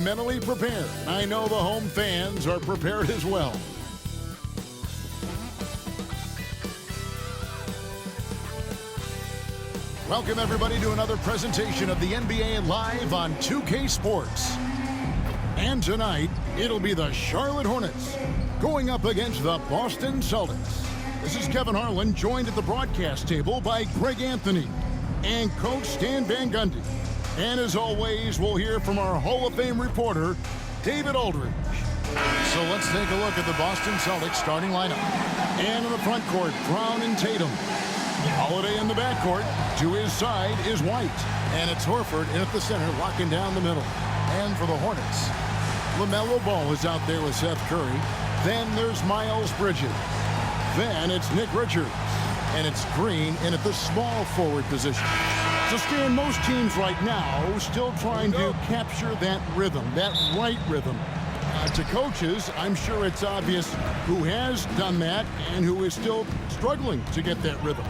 Mentally prepared. I know the home fans are prepared as well. Welcome everybody to another presentation of the NBA live on 2K Sports. And tonight, it'll be the Charlotte Hornets going up against the Boston Celtics. This is Kevin Harlan, joined at the broadcast table by Greg Anthony and Coach Stan Van Gundy. And as always, we'll hear from our Hall of Fame reporter, David Aldridge. So let's take a look at the Boston Celtics starting lineup. And in the front court, Brown and Tatum. Holiday in the backcourt. To his side is White. And it's Horford in at the center, locking down the middle. And for the Hornets, LaMelo Ball is out there with Seth Curry. Then there's Miles Bridges. Then it's Nick Richards. And it's Green in at the small forward position. So, Stan, most teams right now still trying to capture that rhythm, that right rhythm. To coaches, I'm sure it's obvious who has done that and who is still struggling to get that rhythm.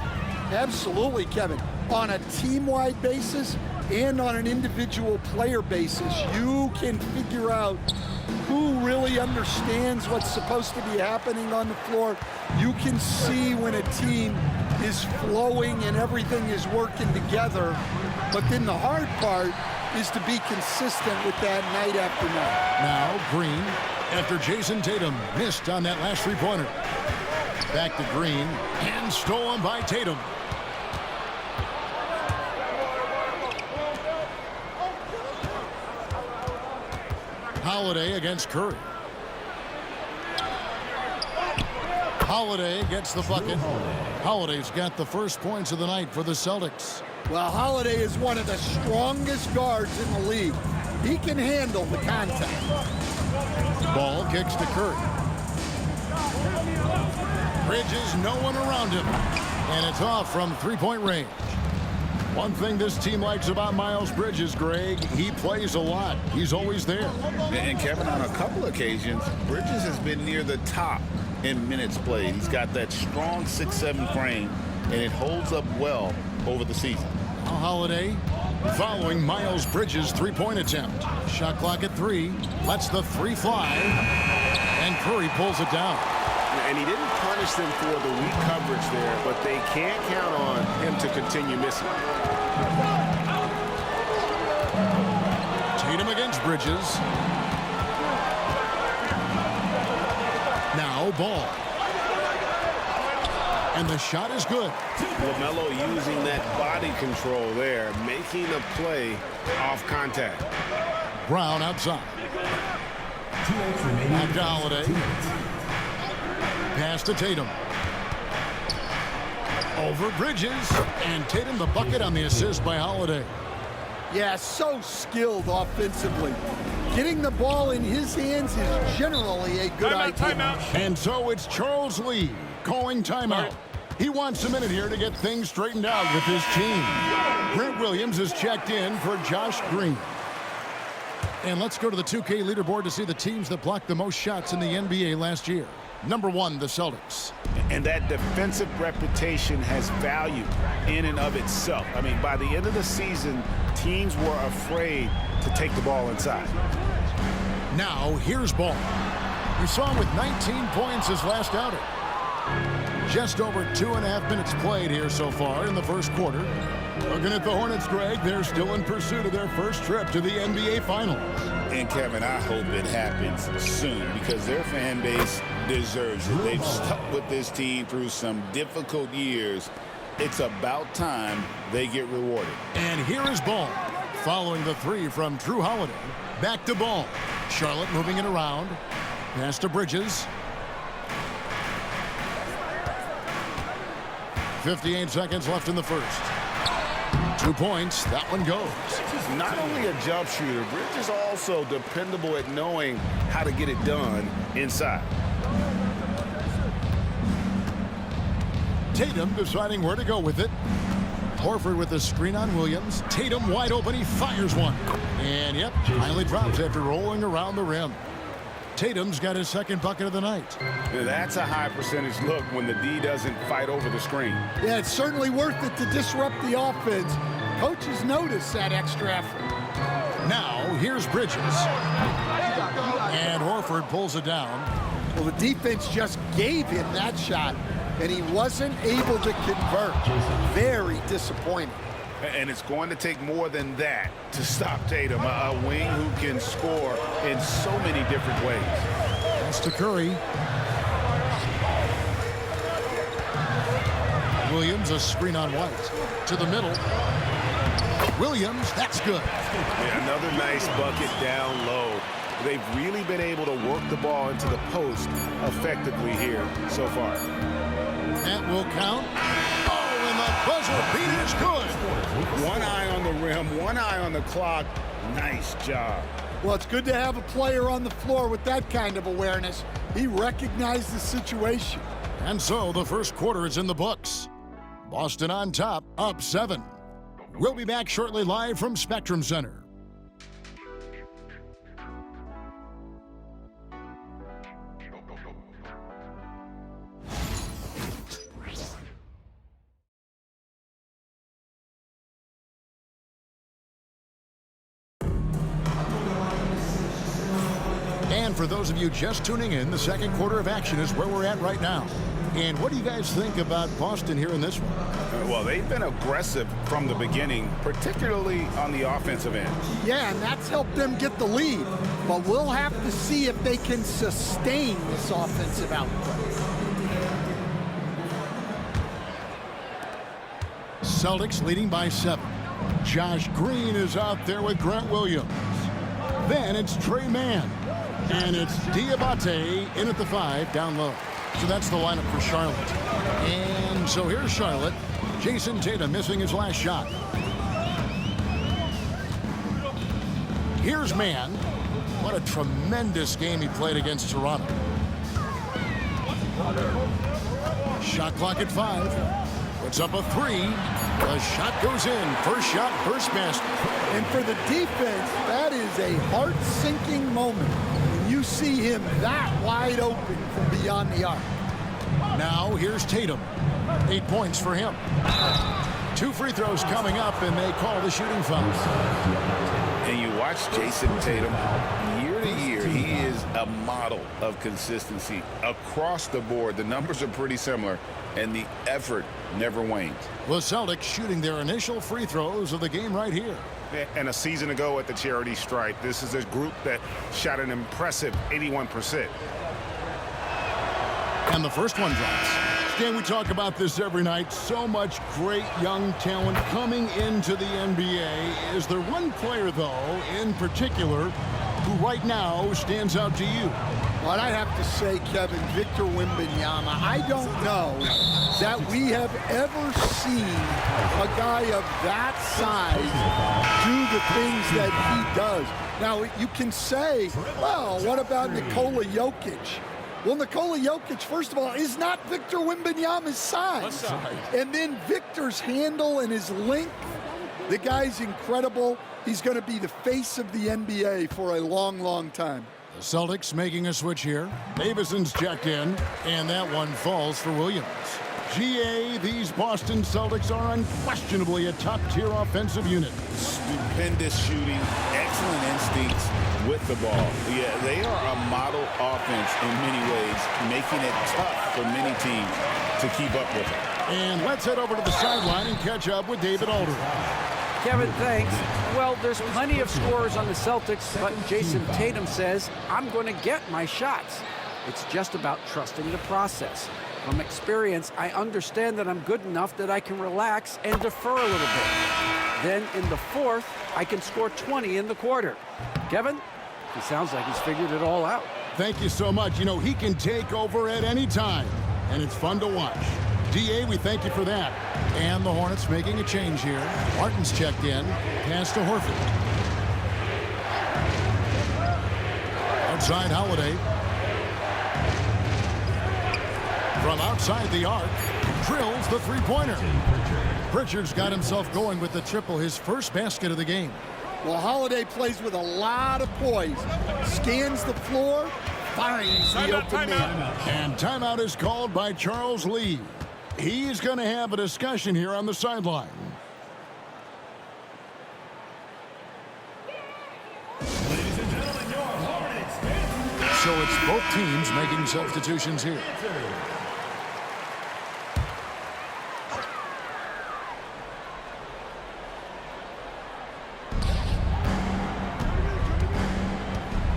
Absolutely, Kevin. On a team-wide basis and on an individual player basis, you can figure out who really understands what's supposed to be happening on the floor. You can see when a team is flowing and everything is working together. But then the hard part is to be consistent with that night after night. Now Green, after Jason Tatum missed on that last three-pointer. Back to Green, and stolen by Tatum. Holiday against Curry. Holiday gets the bucket. Holiday's got the first points of the night for the Celtics. Well, Holiday is one of the strongest guards in the league. He can handle the contact. Ball kicks to Curry. Bridges, no one around him. And it's off from three-point range. One thing this team likes about Miles Bridges, Greg, he plays a lot. He's always there. And Kevin, on a couple occasions, Bridges has been near the top in minutes played. He's got that strong 6'7" frame, and it holds up well over the season. Holiday following Miles Bridges' three-point attempt. Shot clock at 3. Lets the 3 fly. And Curry pulls it down. And he didn't punish them for the weak coverage there, but they can't count on him to continue missing. Tatum against Bridges. Now Ball. And the shot is good. LaMelo using that body control there, making a play off contact. Brown outside. Back to Holiday. Pass to Tatum. Over Bridges. And Tatum the bucket on the assist by Holiday. Yeah, so skilled offensively. Getting the ball in his hands is generally a good idea. And so it's Charles Lee calling timeout. He wants a minute here to get things straightened out with his team. Grant Williams is checked in for Josh Green. And let's go to the 2K leaderboard to see the teams that blocked the most shots in the NBA last year. Number 1, the Celtics. And that defensive reputation has value in and of itself. I mean, by the end of the season, teams were afraid to take the ball inside. Now, here's Ball. We saw him with 19 points his last outing. Just over 2.5 minutes played here so far in the first quarter. Looking at the Hornets, Greg, they're still in pursuit of their first trip to the NBA Finals. And, Kevin, I hope it happens soon because their fan base deserves it. They've stuck with this team through some difficult years. It's about time they get rewarded. And here is Ball. Following the 3 from Drew Holiday. Back to Ball. Charlotte moving it around. Pass to Bridges. 58 seconds left in the first. 2 points. That one goes. He's not only a jump shooter, Bridges is also dependable at knowing how to get it done inside. Tatum deciding where to go with it. Horford with the screen on Williams. Tatum wide open. He fires one. And, yep, finally drops after rolling around the rim. Tatum's got his second bucket of the night. Now, that's a high percentage look when the D doesn't fight over the screen. Yeah, it's certainly worth it to disrupt the offense. Coaches notice that extra effort. Now, here's Bridges. And Horford pulls it down. Well, the defense just gave him that shot, and he wasn't able to convert. Very disappointing. And it's going to take more than that to stop Tatum, a wing who can score in so many different ways. That's to Curry. Williams, a screen on White. To the middle. Williams, that's good. Yeah, another nice bucket down low. They've really been able to work the ball into the post effectively here so far. That will count. Oh, and the buzzer beat is good. One eye on the rim, one eye on the clock. Nice job. Well, it's good to have a player on the floor with that kind of awareness. He recognized the situation. And so the first quarter is in the books. Boston on top, up 7. We'll be back shortly live from Spectrum Center. And for those of you just tuning in, the second quarter of action is where we're at right now. And what do you guys think about Boston here in this one? Well, they've been aggressive from the beginning, particularly on the offensive end. Yeah, and that's helped them get the lead. But we'll have to see if they can sustain this offensive output. Celtics leading by 7. Josh Green is out there with Grant Williams. Then it's Trey Mann. And it's Diabate in at the 5, down low. So that's the lineup for Charlotte. And so here's Charlotte. Jason Tatum missing his last shot. Here's Mann. What a tremendous game he played against Toronto. Shot clock at 5. Puts up a 3. The shot goes in. First shot, first basket. And for the defense, that is a heart-sinking moment. You see him that wide open from beyond the arc. Now here's Tatum. 8 points for him. 2 free throws coming up, and they call the shooting foul. And you watch Jason Tatum year to year. He is a model of consistency across the board. The numbers are pretty similar, and the effort never wanes. The Celtics shooting their initial free throws of the game right here. And a season ago at the charity stripe, this is a group that shot an impressive 81%. And the first one drops. Dan, we talk about this every night. So much great young talent coming into the NBA. Is there one player, though, in particular, who right now stands out to you? What I have to say, Kevin, Victor Wembanyama, I don't know that we have ever seen a guy of that size do the things that he does. Now, you can say, well, what about Nikola Jokic? Well, Nikola Jokic, first of all, is not Victor Wembanyama's size. And then Victor's handle and his length, the guy's incredible. He's going to be the face of the NBA for a long, long time. The Celtics making a switch here. Davison's checked in, and that one falls for Williams. GA, these Boston Celtics are unquestionably a top-tier offensive unit. Stupendous shooting, excellent instincts with the ball. Yeah, they are a model offense in many ways, making it tough for many teams to keep up with it. And let's head over to the sideline and catch up with David Alderman. Kevin, thanks. Well, there's plenty of scorers on the Celtics, but Jason Tatum says, I'm going to get my shots. It's just about trusting the process. From experience, I understand that I'm good enough that I can relax and defer a little bit. Then in the fourth, I can score 20 in the quarter. Kevin, he sounds like he's figured it all out. Thank you so much. You know, he can take over at any time, and it's fun to watch. DA, we thank you for that. And the Hornets making a change here. Martin's checked in. Pass to Horford. Outside Holiday. From outside the arc, drills the three-pointer. Pritchard's got himself going with the triple, his first basket of the game. Well, Holiday plays with a lot of poise. Scans the floor, finds the open man. And timeout is called by Charles Lee. He's going to have a discussion here on the sideline. So it's both teams making substitutions here.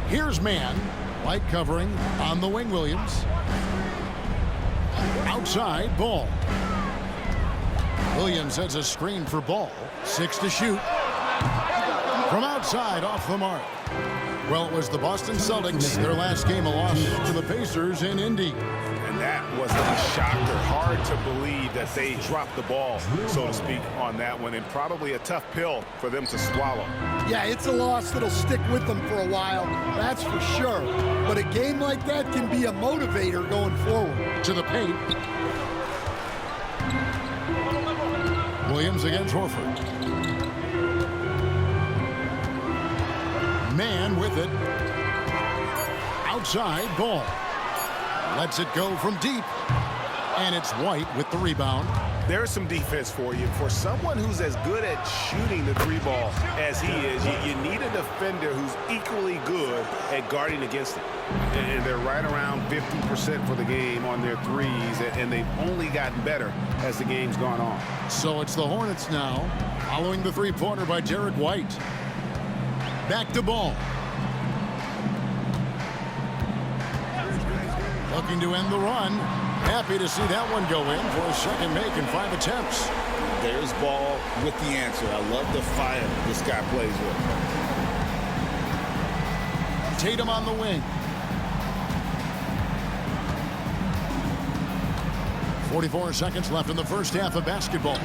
Here's man, light covering on the wing, Williams. Outside, Ball. Williams sets a screen for Ball. 6 to shoot. From outside, off the mark. Well, it was the Boston Celtics, their last game, a loss to the Pacers in Indy. And that was a shocker. Hard to believe that they dropped the ball, so to speak, on that one, and probably a tough pill for them to swallow. Yeah, it's a loss that'll stick with them for a while, that's for sure. But a game like that can be a motivator going forward. To the paint. Williams against Horford. Man with it. Outside, Ball. Lets it go from deep. And it's White with the rebound. There's some defense for you. For someone who's as good at shooting the three ball as he is, you need a defender who's equally good at guarding against it. And they're right around 50% for the game on their threes, and they've only gotten better as the game's gone on. So it's the Hornets now, following the three-pointer by Derek White. Back to Ball. Looking to end the run. Happy to see that one go in for a second make in 5 attempts. There's Ball with the answer. I love the fire this guy plays with. Tatum on the wing. 44 seconds left in the first half of basketball.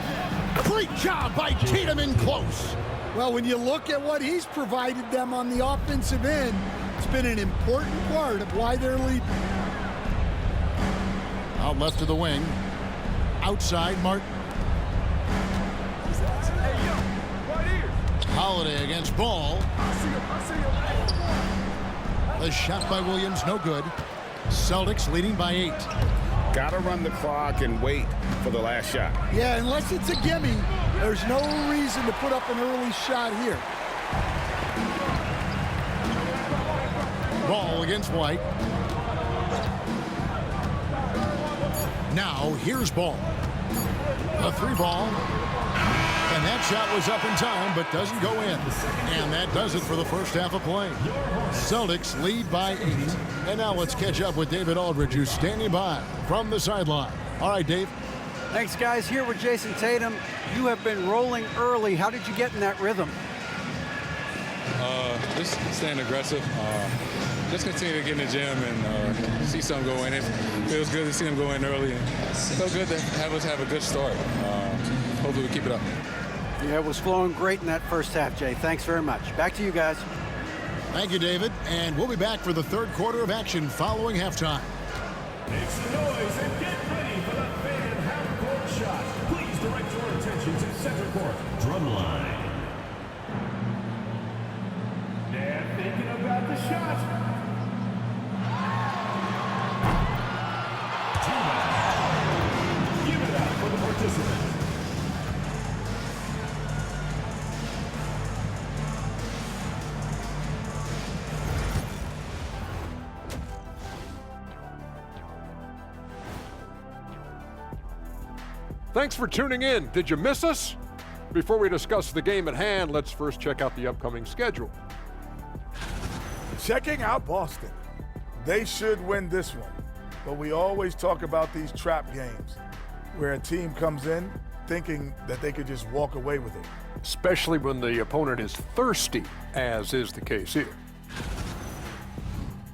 Great job by Tatum in close. Well, when you look at what he's provided them on the offensive end, it's been an important part of why they're leading. Out left to the wing. Outside, Martin. Holiday against Ball. The shot by Williams, no good. Celtics leading by 8. Got to run the clock and wait for the last shot. Yeah, unless it's a gimme, there's no reason to put up an early shot here. Ball against White. Now, here's Ball. A 3-ball. And that shot was up in time, but doesn't go in. And that does it for the first half of play. Celtics lead by 8. And now let's catch up with David Aldridge, who's standing by from the sideline. All right, Dave. Thanks, guys. Here with Jason Tatum. You have been rolling early. How did you get in that rhythm? Just staying aggressive. Just continue to get in the gym and see something go in. It feels good to see them go in early. And so good to have us have a good start. Hopefully we keep it up. Yeah, it was flowing great in that first half, Jay. Thanks very much. Back to you guys. Thank you, David. And we'll be back for the third quarter of action following halftime. Make some noise and get ready for the fan half-court shot. Please direct your attention to center court. Drumline. They're thinking about the shot. Give it up for the participants. Thanks for tuning in. Did you miss us? Before we discuss the game at hand, let's first check out the upcoming schedule. Checking out Boston. They should win this one. But we always talk about these trap games where a team comes in thinking that they could just walk away with it. Especially when the opponent is thirsty, as is the case here.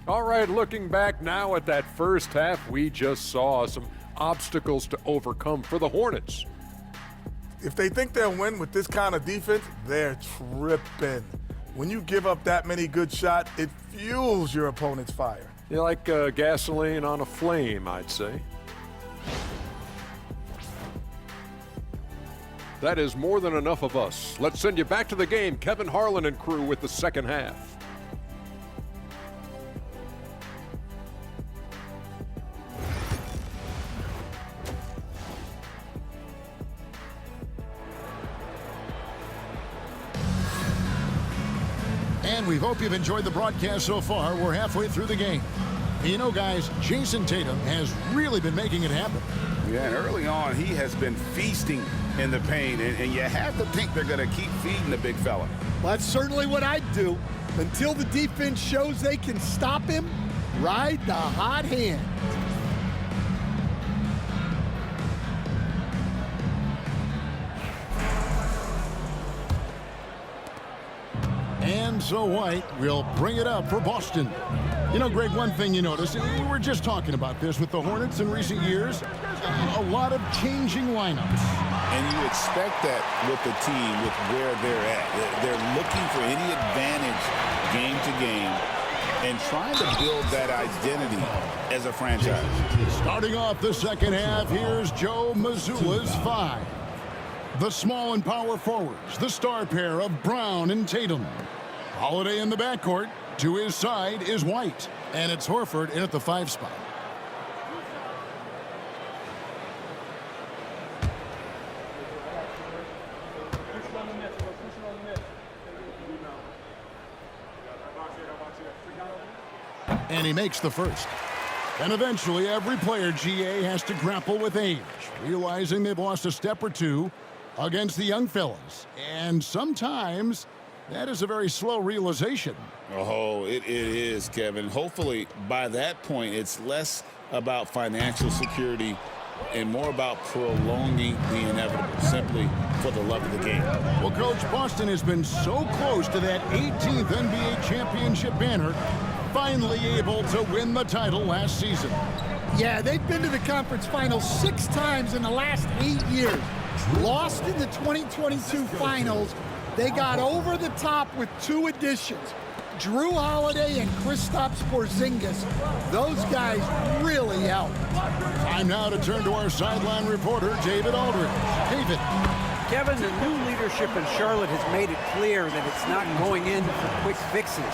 All right, looking back now at that first half, we just saw some obstacles to overcome for the Hornets. If they think they'll win with this kind of defense, they're tripping. When you give up that many good shots, it fuels your opponent's fire. You're like gasoline on a flame, I'd say. That is more than enough of us. Let's send you back to the game. Kevin Harlan and crew with the second half. And And we hope you've enjoyed the broadcast so far. We're halfway through the game. You know, guys, Jason Tatum has really been making it happen. Yeah, and early on, he has been feasting in the paint, and you have to think they're going to keep feeding the big fella. Well, that's certainly what I'd do. Until the defense shows they can stop him, ride the hot hand. And so White will bring it up for Boston. You know, Greg, one thing you notice, we were just talking about this with the Hornets in recent years, a lot of changing lineups. And you expect that with the team, with where they're at. They're looking for any advantage game to game and trying to build that identity as a franchise. Starting off the second half, here's Joe Mazzulla's 5. The small and power forwards, the star pair of Brown and Tatum. Holiday in the backcourt. To his side is White. And it's Horford in at the 5 spot. And he makes the first. And eventually, every player, GA, has to grapple with age, realizing they've lost a step or two against the young fellas. And sometimes that is a very slow realization. Oh, it is, Kevin. Hopefully, by that point, it's less about financial security and more about prolonging the inevitable, simply for the love of the game. Well, Coach, Boston has been so close to that 18th NBA championship banner, finally able to win the title last season. Yeah, they've been to the conference finals 6 times in the last 8 years. Lost in the 2022 finals. They got over the top with 2 additions. Drew Holiday and Kristaps Porzingis. Those guys really helped. Time now to turn to our sideline reporter, David Aldridge. David. Kevin, the new leadership in Charlotte has made it clear that it's not going in for quick fixes.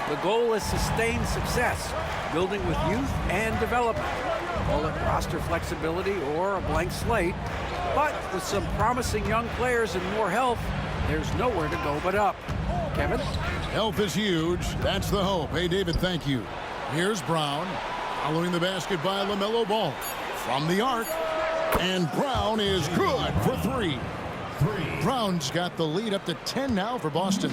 The goal is sustained success, building with youth and development. Call it roster flexibility or a blank slate. But with some promising young players and more health, there's nowhere to go but up. Kevin? Health is huge. That's the hope. Hey, David, thank you. Here's Brown. Following the basket by LaMelo Ball. From the arc. And Brown is good for 3. Brown's got the lead up to 10 now for Boston.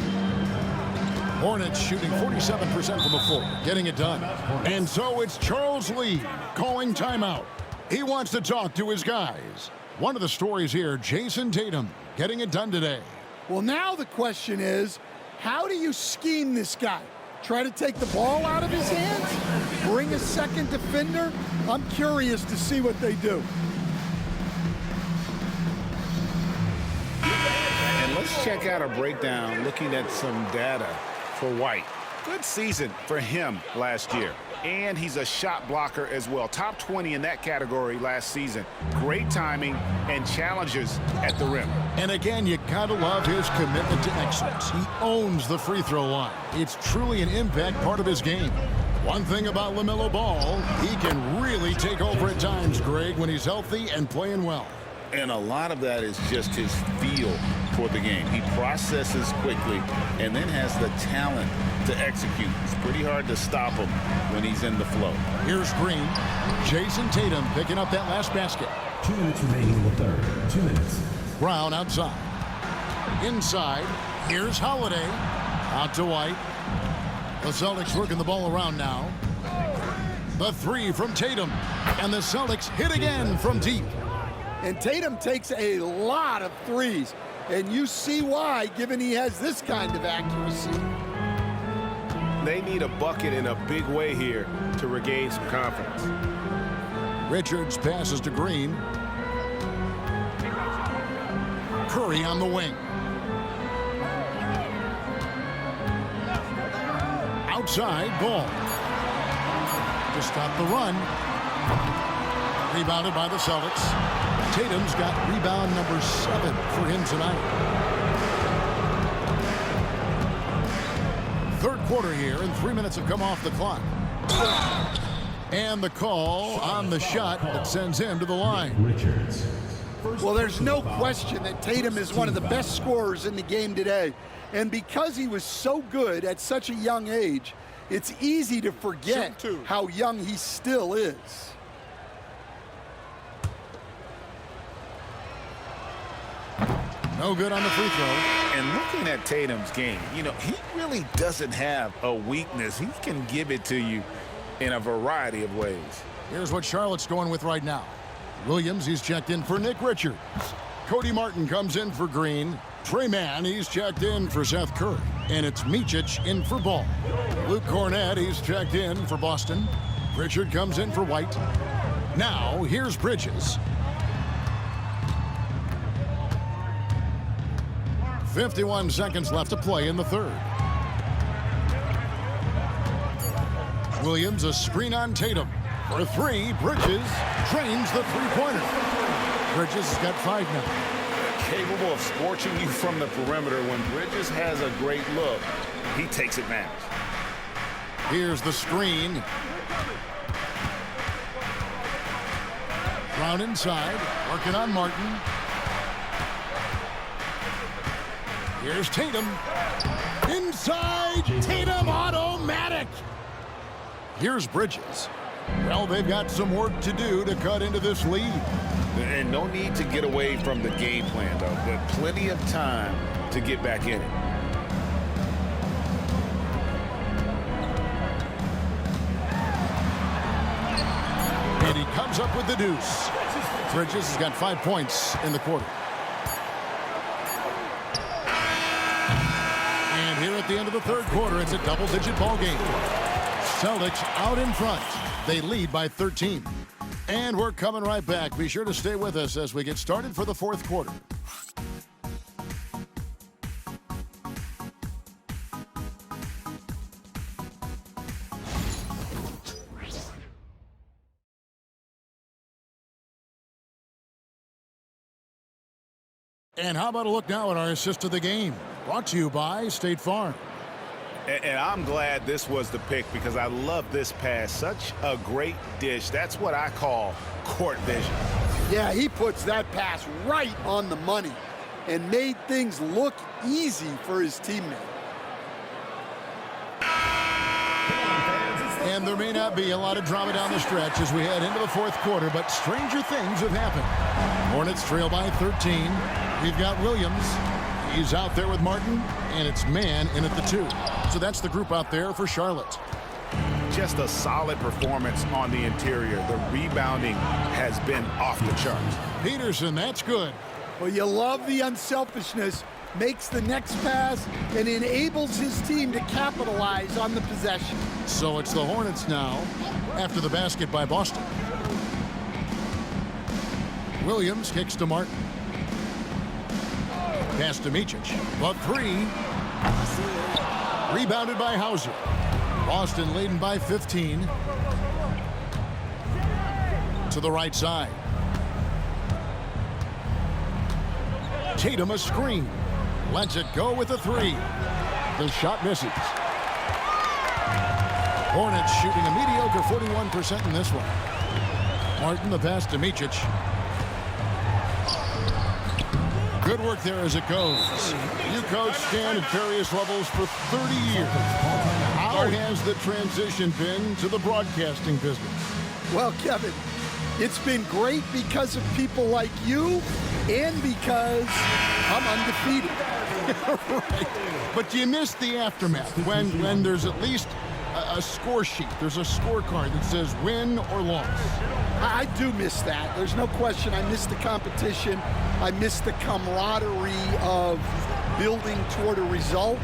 Hornets shooting 47% from the floor, getting it done. And so it's Charles Lee calling timeout. He wants to talk to his guys. One of the stories here, Jason Tatum getting it done today. Well, now the question is, how do you scheme this guy? Try to take the ball out of his hands? Bring a second defender? I'm curious to see what they do. And let's check out a breakdown looking at some data for White. Good season for him last year. And he's a shot blocker as well. Top 20 in that category last season. Great timing and challenges at the rim. And again, you gotta love his commitment to excellence. He owns the free throw line. It's truly an impact part of his game. One thing about LaMelo Ball, he can really take over at times, Greg, when he's healthy and playing well. And a lot of that is just his feel for the game. He processes quickly and then has the talent to execute. It's pretty hard to stop him when he's in the flow. Here's Green. Jason Tatum picking up that last basket. 2 minutes remaining in the third. 2 minutes. Brown outside. Inside. Here's Holiday. Out to White. The Celtics working the ball around now. The 3 from Tatum. And the Celtics hit again from deep. And Tatum takes a lot of threes. And you see why, given he has this kind of accuracy. They need a bucket in a big way here to regain some confidence. Richards passes to Green. Curry on the wing. Outside, Ball. To stop the run. Rebounded by the Celtics. Tatum's got rebound number 7 for him tonight. Third quarter here, and 3 minutes have come off the clock. And the call on the shot that sends him to the line. Well, there's no question that Tatum is one of the best scorers in the game today. And because he was so good at such a young age, it's easy to forget how young he still is. No good on the free throw. And looking at Tatum's game, you know, he really doesn't have a weakness. He can give it to you in a variety of ways. Here's what Charlotte's going with right now. Williams, he's checked in for Nick Richards. Cody Martin comes in for Green. Trey Mann, he's checked in for Seth Curry. And it's Micic in for Ball. Luke Cornett, he's checked in for Boston. Pritchard comes in for White. Now, here's Bridges. 51 seconds left to play in the third. Williams, a screen on Tatum. For three, Bridges drains the three-pointer. Bridges has got 5 now. Capable of scorching you from the perimeter. When Bridges has a great look, he takes advantage. Here's the screen. Brown inside, working on Martin. Here's Tatum. Inside, Tatum automatic. Here's Bridges. Well, they've got some work to do to cut into this lead. And no need to get away from the game plan, though. But plenty of time to get back in it. And he comes up with the deuce. Bridges has got 5 points in the quarter. And here at the end of the third quarter, it's a double-digit ball game. Celtics out in front. They lead by 13. And we're coming right back. Be sure to stay with us as we get started for the fourth quarter. And how about a look now at our assist of the game? Brought to you by State Farm. And I'm glad this was the pick because I love this pass. Such a great dish. That's what I call court vision. Yeah, he puts that pass right on the money and made things look easy for his teammate. And there may not be a lot of drama down the stretch as we head into the fourth quarter, but stranger things have happened. Hornets trail by 13. We've got Williams. He's out there with Martin, and it's Mann in at the 2. So that's the group out there for Charlotte. Just a solid performance on the interior. The rebounding has been off the charts. Peterson, that's good. Well, you love the unselfishness, makes the next pass, and enables his team to capitalize on the possession. So it's the Hornets now after the basket by Boston. Williams kicks to Martin. Pass to Micic. But 3. Rebounded by Hauser. Boston leading by 15. To the right side. Tatum a screen. Lets it go with a 3. The shot misses. Hornets shooting a mediocre 41% in this one. Martin the pass to Micic. Good work there as it goes. You coached Stan at various levels for 30 years. How has the transition been to the broadcasting business? Well, Kevin, it's been great because of people like you and because I'm undefeated. Right. But you miss the aftermath when there's at least a score sheet. There's a scorecard that says win or loss. I do miss that. There's no question. I miss the competition. I miss the camaraderie of building toward a result.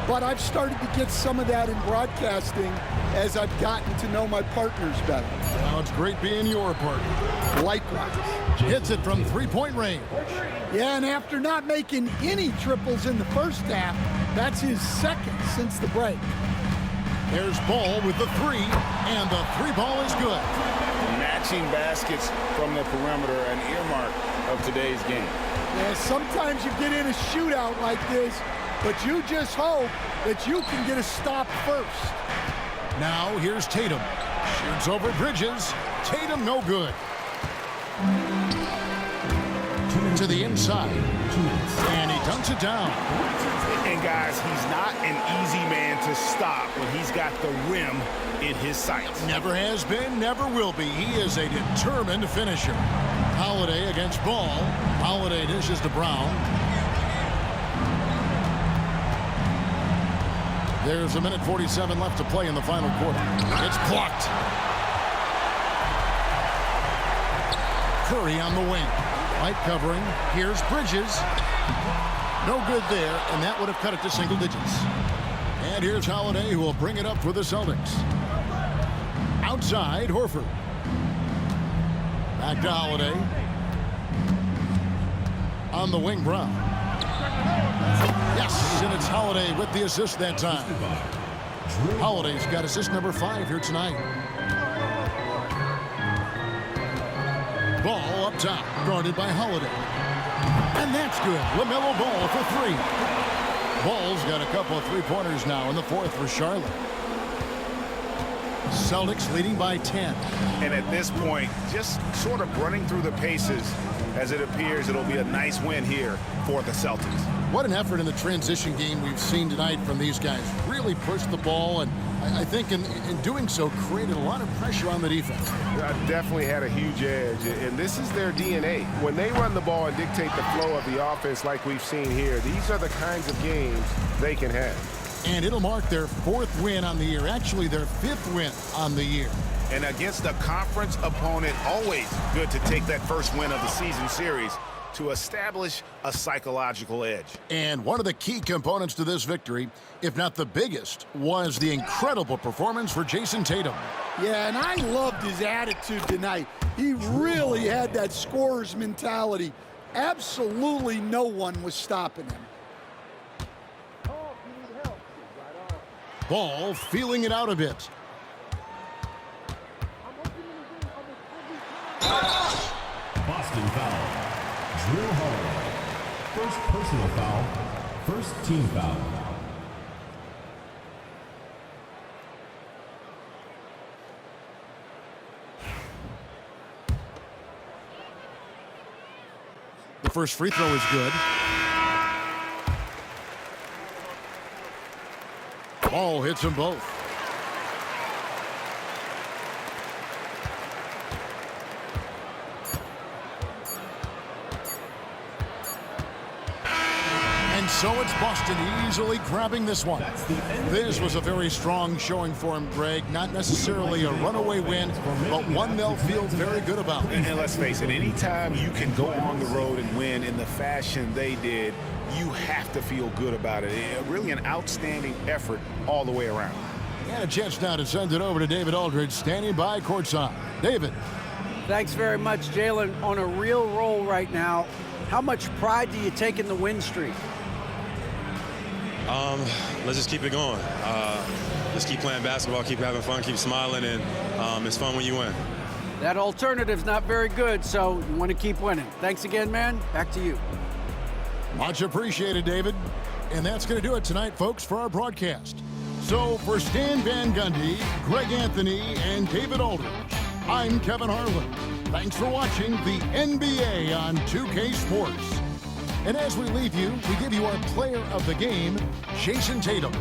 But I've started to get some of that in broadcasting as I've gotten to know my partners better. Well, it's great being your partner. Likewise. Hits it from three-point range. Yeah, and after not making any triples in the first half, that's his second since the break. There's Ball with the 3, and the 3 ball is good. Matching baskets from the perimeter, an earmark of today's game. Yeah, sometimes you get in a shootout like this, but you just hope that you can get a stop first. Now here's Tatum. Shoots over Bridges. Tatum no good. To the inside. And he dunks it down. And guys, he's not an easy man to stop when he's got the rim in his sights. Never has been, never will be. He is a determined finisher. Holiday against Ball. Holiday dishes to Brown. There's 1:47 left to play in the final quarter. It's blocked. Curry on the wing. Light covering. Here's Bridges. No good there, and that would have cut it to single digits. And here's Holiday, who will bring it up for the Celtics. Outside, Horford. Back to Holiday. On the wing, Brown. Yes, and it's Holiday with the assist that time. Holiday's got assist number 5 here tonight. Ball up top, guarded by Holiday. And that's good. LaMelo Ball for 3. Ball's got a couple of three-pointers now in the fourth for Charlotte. Celtics leading by 10. And at this point, just sort of running through the paces, as it appears it'll be a nice win here for the Celtics. What an effort in the transition game we've seen tonight from these guys. Really pushed the ball, and I think in doing so created a lot of pressure on the defense. Definitely had a huge edge, and this is their DNA. When they run the ball and dictate the flow of the offense like we've seen here, these are the kinds of games they can have. And it'll mark their 4th win on the year, actually their 5th win on the year. And against a conference opponent, always good to take that first win of the season series to establish a psychological edge. And one of the key components to this victory, if not the biggest, was the incredible performance for Jason Tatum. Yeah, and I loved his attitude tonight. He really had that scorer's mentality. Absolutely no one was stopping him. Ball feeling it out a bit. Boston foul. Drew Holiday. First personal foul. First team foul. The first free throw is good. Ball hits them both. And so it's Boston easily grabbing this one. This was a very strong showing for him, Greg. Not necessarily a runaway win, but one they'll feel very good about. And let's face it, anytime you can go on the road and win in the fashion they did, you have to feel good about it. Really an outstanding effort all the way around. And a chance now to send it over to David Aldridge, standing by courtside. David. Thanks very much, Jalen. On a real roll right now. How much pride do you take in the win streak? Let's just keep it going. Just keep playing basketball, keep having fun, keep smiling, and it's fun when you win. That alternative's not very good, so you want to keep winning. Thanks again, man. Back to you. Much appreciated, David. And that's going to do it tonight, folks, for our broadcast. So for Stan Van Gundy, Greg Anthony, and David Aldridge, I'm Kevin Harlan. Thanks for watching the NBA on 2K Sports. And as we leave you, we give you our player of the game, Jason Tatum.